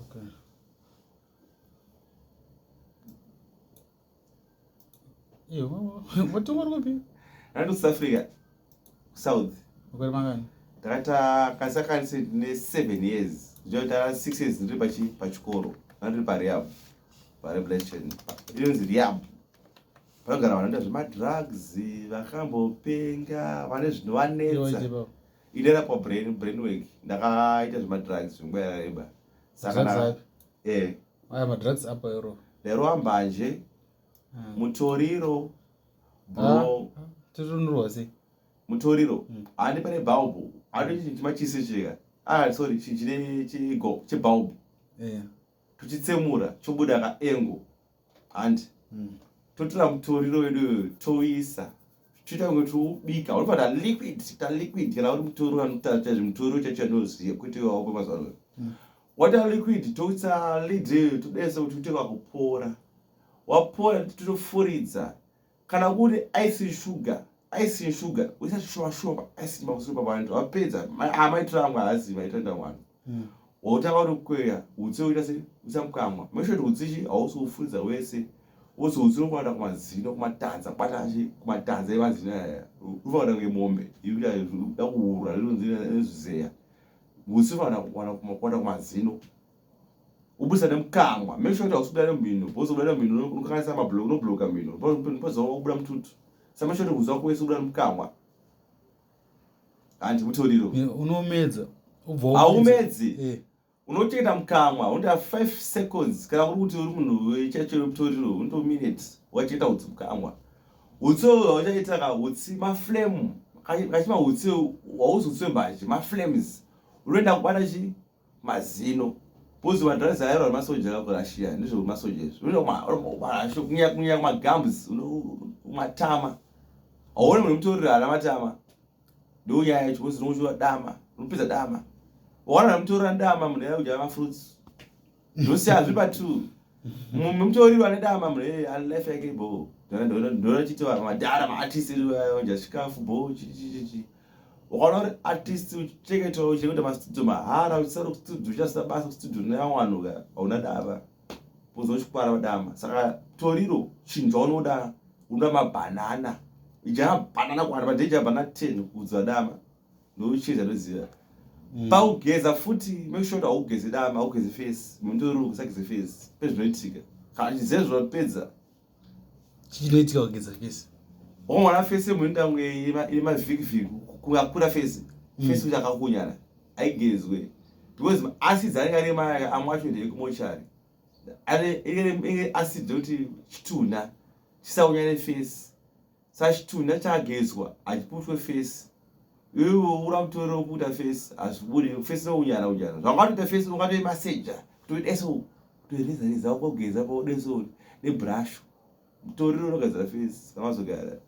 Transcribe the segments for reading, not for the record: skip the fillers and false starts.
Okay. What tomorrow be? And to South Africa, South. Okay, mangani. Takata kasakanisi ne 7 years. Jota 6 years ndiri pachikoro. Ndiri parehab. Parehabilitation. Inonzi rehab. Panogara vanoita zvemadrugs, vakambopenga, vane zvinovanetsa. Idera pa brainwork. Ndakaita zvemadrugs nguva yakareba. Saka aya madrugs apa ero. Lero ambanje. Mutoriro. Bro. Titunurwa sei? Mutoriro. Ane pane bulb. Ane chimachisi chega. Sorry, chine bulb. Tuchitsemura chobuda kaengo. And totora mutoriro wedu toisa. Tuita kuti ubika. Unopata liquid kana uri mutoriro anotacha mutoriro chachanoziya kuti wapo mazano. Water liquid toitsa lid tudesa kuti uteka kupora. Wapora tutofuridza. Kana kuti ice sugar, usachishoma ice makusupa vantu wapedza amaitira amwe azima itoenda mwana. Wautanga kuti kweya utsi uita sei usamkamwa. Mesho kuti utsichi ausofuridza wese. Wose utsi unokwenda kumazino kumatanza kwatachi kumatanza evanzino aya. Uvaona ngemombe. Ikuita yakuhura rinonzi nezvizeya. Utsi unokwenda kumazino. Ubusa nemkamwa. Mesho kuti ausubira nemino. Bozo ubira nemino unokanisa mablock unobloka mino. Bozo ubira mututu. Samesho kuti kuzwa kwese ubira nemkamwa. Anti mutoriro. Unomedza. Aumedzi. Unocheka mkamwa unda 5 seconds kana kuti uri munhu wechacho mutoriro undo minutes wacheta utsi mkamwa. Utso wachaita ka utsi maflame kachima utsi wauzutsembaje maflames. Unoenda kubata chi mazino. Pozi vandaraza aero masoja akakurashia ndizvo masoja izvo. Unobarasho kunya magums unomatama. Aone munhu mutoriro ana matama. Ndo nyaya chikosi unochwa dama, unopedza dama. Wana mutoriro ndama munhu yaudya mafruits. Ndosiya zvipa 2. Mutoriro ane dama munhu alife yake bo. Ndo chitwa madara maartist wanja chikafu bo chichichi. Ukaona artist ucheketo uchekuita mastudio mahara uchisaro studio uchasa basa studio newanuka auna dava. Pozochipara madama. Saka toriro chinja unoda mabanana. Ija banana kwa madeja banana 10 kudza dama. Ndochiza noziva. Paugeza futi make sure that ugeze dama ugeze face. Mutoriro kusageze face. Pezvinoitika. Kana chizezvo pedza. Chinoitika kugeza face. Mwana face muinda mwe ine mavhiki kungakura face. Face uchakakunyana. Aigezwe. Because acid anga rema amwacho ndekumochari. Ane acid kuti chituna chisaunyane face. Sachituna chagezwa achiputwe face. Iwe ura mutoriro kuta face azvibudi face no unyana. Zvangatoita face ungatoita maseja. Kutoita eso. Kutoereza ukogeza po deso nebrush. Mutoriro unogadzira face kamazogara.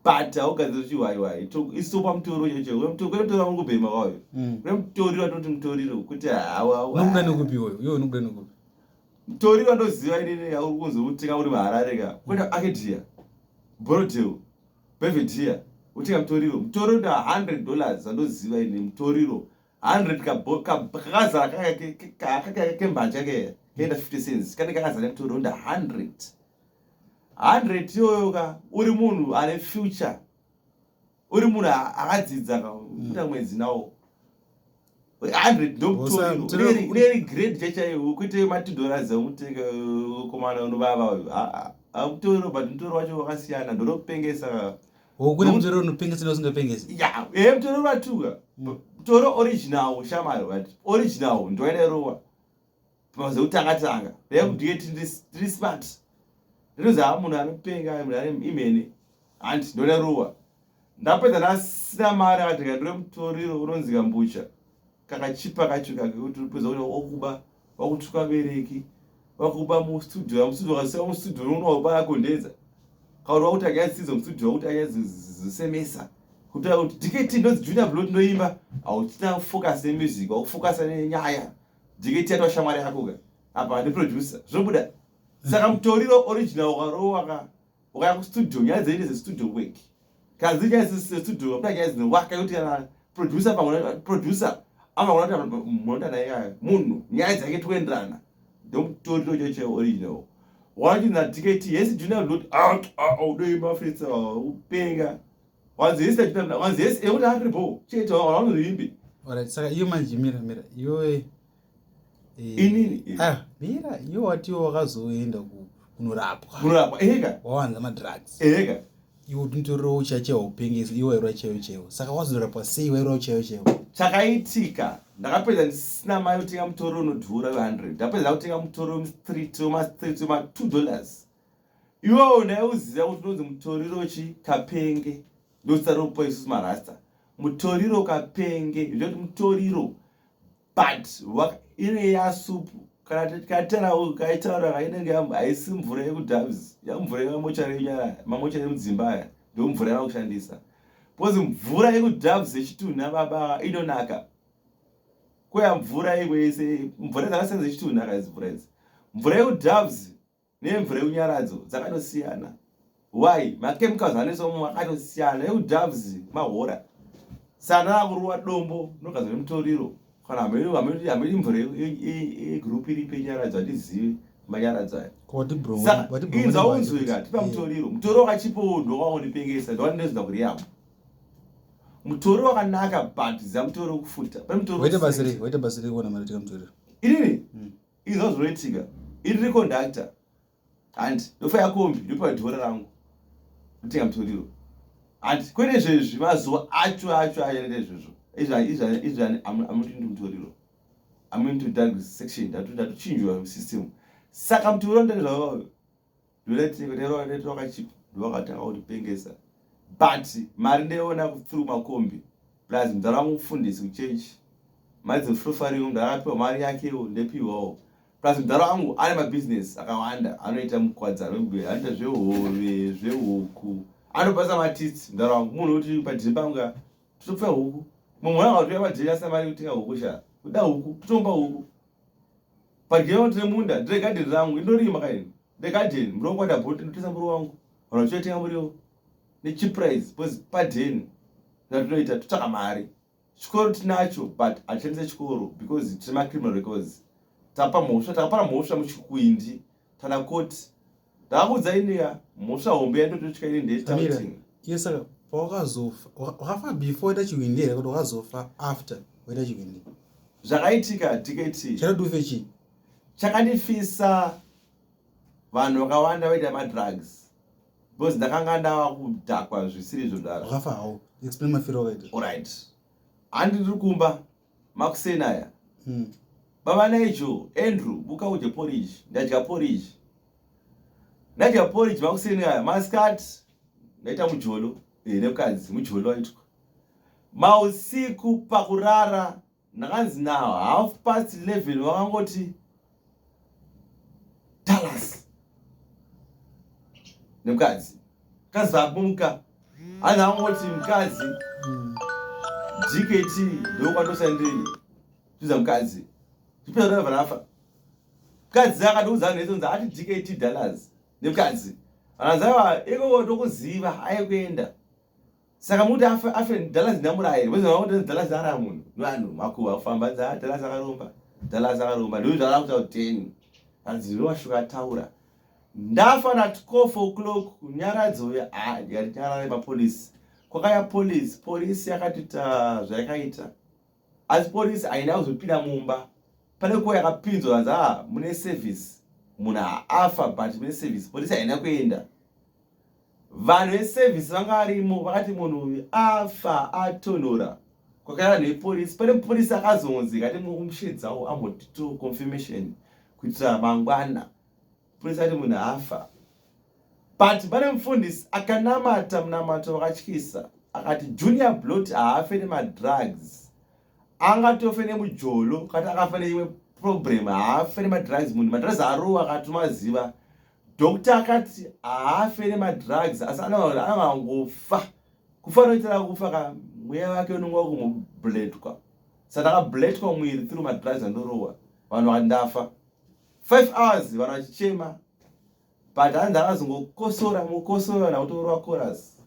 But augadzira chiwaiwai. Isopa mutoriro cheche. Mutoriro ungubhema kwayo. Mutoriro atoti mutoriro kuti hawa. Unokuda nekupi iwoyo? Iwo unokuda nekupi? Mutoriro andoziva inini yauri kuzotenga uri maharareka. Kwenda Arcadia. Brodel. Belvedere. Utenga mutoriro. Mutoriro nda $100 andoziva ini mutoriro. 100 kakazara kembanja ke. Kenda 50 cents. Kane kakazara mutoriro nda 100. 100 yoyoka uri munhu ane future. Uri munhu akadzidza kuita mwedzi nawo. 100 ndo mutoriro. Uneri grade chachaiwo kuite $2 amutenga komana unobava. Mutoriro but mutoriro wacho wakasiyana ndinopengesa. Kune mutoriro unopengesa neusingapengesi? Ya, mutoriro watuka. Mutoriro original shamari but original ndoinerowa. Pamaze utanga. Ndekudiyeti ndiri smart. Ndinoza munhu anopenga munhu ane imene anti ndonerowa. Ndapedza nasina mari akatenga ndore mutoriro unonzika mbucha. Kakachipa kacho kakuti upedza kuti okuba wakutuka bereki. Wakuba mustudio kasema mustudio unoba yakondedza. Kauri wakuti yasizo mustudio wakuti yazisemesa. Kutaura kuti tiketi ndodzi junior blood ndoimba auchita focus nemusic wakufocus nenyaya. Tiketi yatwa shamwari yako ka. Apa ndi producer. Zvobuda. Saka mutoriro original wakarowa wakaya kustudio nyaya dzeine zestudio work. Kazi nyaya zestudio apana nyaya dzinowaka kuti kana producer pamwe producer amaona kuti munonda naye munhu nyaya dzake toenderana ndomutoriro che original wanti na ticket yes junior lot out do mafritsa upenga wanzi yes junior wanzi yes ekuti aribo chete wanorimbi. Alright, saka iyo manje mira iyo inini mira iyo watiwo wakazoenda kunorapwa wawanza madrugs iwo mutoriro uchachewa upengesa iwo wairwa chaiwo saka wazorapwa sei wairwa chaiwo chakaitika ndakapedza ndisina mari kutenga mutoriro unodhura 100 ndapedza kutenga mutoriro mustreet $2 iwowo ndaiuziva kuti unonzi mutoriro kapenge ndositaropo isusu marasta mutoriro kapenge ndoti mutoriro but ine yasupu kana kaitaura kainenge haisi mvura yekudhabs yamvura yemamochari emudzimba aya ndo mvura yavakushandisa because mvura yekudhabs yechitunha baba inonaka kweya mvura iwese mvura dzakasiyana zechitunha idzi mvura idzi mvura yekudhabs nemvura yekunyaradzo dzakatosiyana why makemicals anesomo akatosiyana yekudhabs mahora sana akuruwa dombo nogadzwa nemutoriro kana hamiri mvura yegrupu iripo yenyaradzo hatizivi manyaradzo aya inzaunzwika tipa mutoriro mutoriro wakachipowo ndowaonipengesa ndowanezvinda kuri yamo mutoriro wakanaka but ziva mutoriro wekufuta waita basi rekuona mari tika mutoriro inini izvazvinoitika iri recondactor handi ndofaya kombi ndopa dhora rangu kutenga mutoriro handi kwete zvezvi mazuva acho aende izvozvo izvani amutoindi mutoriro amuinto drug section ndatochinjwa system saka mutoriro ndezvavayo ndoletewakachipa ndowakatanga kutipengesa but mari ndaiona through makombi plus mudhara wangu mufundisi kuchechi mari dzefrofaringu ndakapiwa mari yakewo ndepiwawo plus mudhara wangu ane mabusiness akawanda anoita mukwadzano anoita zvehove zvehuku anobasa matitsi mudhara wangu munhu kuti padhiri panga totopfa huku mumwe akatoya padhiri asina mari kutenga huku sha kuda huku totomba huku padhiri tine munda ndire gadheni rangu indorima kaini ndegadheni muriwo kwada bhoti ndotesa muri wangu vanhu vachotenga muriwo nechiprice because padheni zvatinoita totsvaka mari chikoro tinacho but hatishandise chikoro because tine macriminal records takapara mhosva muchikuindi tana koti ndakakuudza ineya mhosva hombe yandototya ine ndeitauting iye saka pawakazofa wakafa before waita chiwindi here kuti wakazofa after waita chiwindi zvakaitika tiketi chakadufe chii chakandifisa vanhu vakawanda vaita madrugs because ndakanga ndava kudhakwa zvisiri zvodaro wakafa hawo explain mafiro wakaita alright handiri kumba makuseni aya baba naijo andrew buka udye porridge ndadya porridge makuseni aya masikati ndaita mujolo nemukadzi mujolo waitwa mausiku pakurara ndakanzi now 11:30 wakangoti talas nemukadzi kazamuka hanzi angoti mukadzi dkt ndokwatosandiri tuza mukadzi tipera vanafa mukadzi akatiudza nesonza ati dkt dollars nemukadzi vanazaiva ikoko ndokuziva aikuenda saka muti afe dollars namurairi wezvakuti dollars ara munhu vanhu makuva kufamba nza dollars akaromba ndozvarakuta 10 hanzi ndowashuka taura ndafa na 12 o'clock nyaradzo ndikatinyarare papolisi kwakaya polisi yakatita zvaikaita asi polisi haina kuzopinda mumba pane kuva yakapinzwa hanzi mune service munhu afa but mune service polisi haina kuenda vanhu veservice vanga varimo vakati munhu uyu afa atonhora kwakaya nepolisi pane polisi akazonzi kati mushedzawo ambotito confirmation kuitira mangwana polisi ati munhu afa but pane mufundisi akanamata munamato wakatyisa akati junior blot haafe nemadrugs angatofe nemujolo kati akafa neimwe problem haafe nemadrugs munhu madrugs arowa akati maziva dokta akati haafe nemadrugs asi anangofa kufa noitira kufa ka mweya wake unonga kumubletwa saka akabletwa mwiri through madrugs andorowa vanhu vandafa 5 hours vanhu vachichema but hanzi akazongokosora mukosora nakutorwa chorus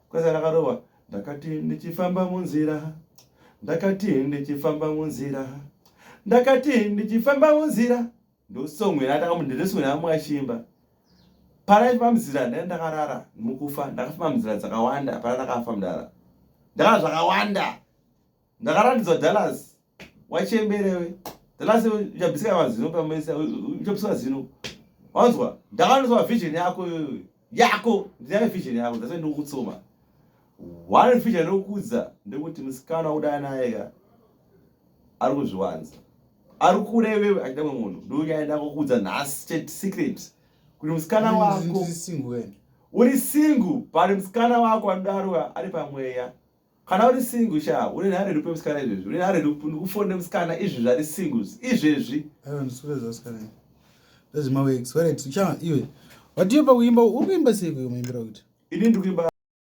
kwese ndakarova ndakati ndichifamba munzira ndakati ndichifamba munzira ndakati ndichifamba munzira ndosongwera ndakamundireswera mwashimba para pamzira ndakarara mukufa ndakafamba munzira dzakawanda para ndakafa mudara ndakara zvakawanda ndakaratidzwa Dallas wachemberewe Dallas uchabvisika mazino pamesa uchabvisika zino wanzwa ndakanoswa vision yako ndinayo vision yako dzase ndikutsoma one vision nokudza ndekuti musikana udana naye ari kuzviwanza ari kure iwewe achida munhu ndoyaenda kokudza nhasi secret kuti musikana wako uri single pari musikana wako anodaro ari pamweya kana uri single sha uri nhare rupe musikana izvezvi uri nhare rukufonde musikana izvezvi ari singles izvezvi ndiswedza musikana lazima weexperience chama iwe watiyo pakuimba uri kuimba sei kuimbira kuti ini ndikuimba